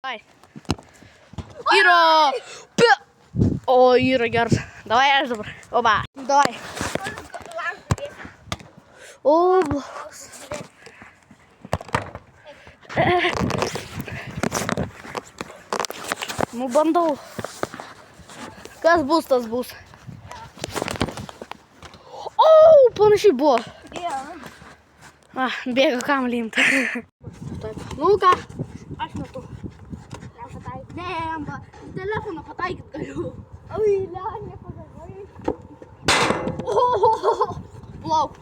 Давай. Іра! О, Іра, герс. Давай я ж добре. Оба. Давай. О, ну, бандов. Kas bus, tas bus. O, panašiai buvo. Bėga kamuolį imti. Nu ką? Aš metu. Nepataikyt. Ne, amba. Telefoną pataikyt galiu. Oi, nepagalvojai. Plauk.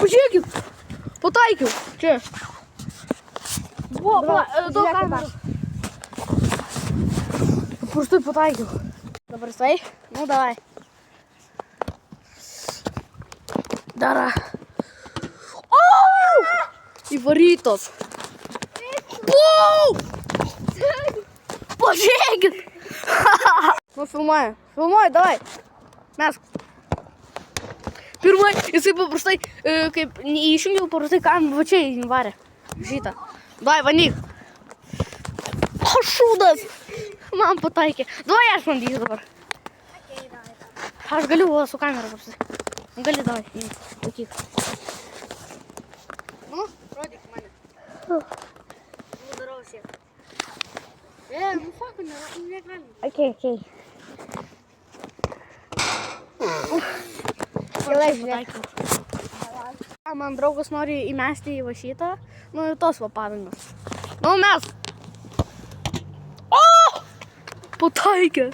Pažiūrėkit. Pataikiau. Čia. Buvo, daug kamerų. Paprastai pataikiau. Dabar jisai. Nu, davai. Dara. Įvarytos. Pau! Pažiūrėkit. Nu, filmuoju. Filmuoju, davai. Mesk. Pirmai, jisai paprastai, kaip neišjungiau, paprastai kamerą, va čia įvarė. Šitą. Davai, valyk. O, šūdas. Man pataikė. Davai, aš bandysiu dabar. Aš galiu su kamera paprastai. Gali, davai. Laikyk. Nu, rodyk mane. Nu, darau siek. Nu, sako, negali. Okei. Pataikiau. Man draugas nori įmesti į va šitą, nu ir tos va padangas. Nu, mes. O! Pataikė.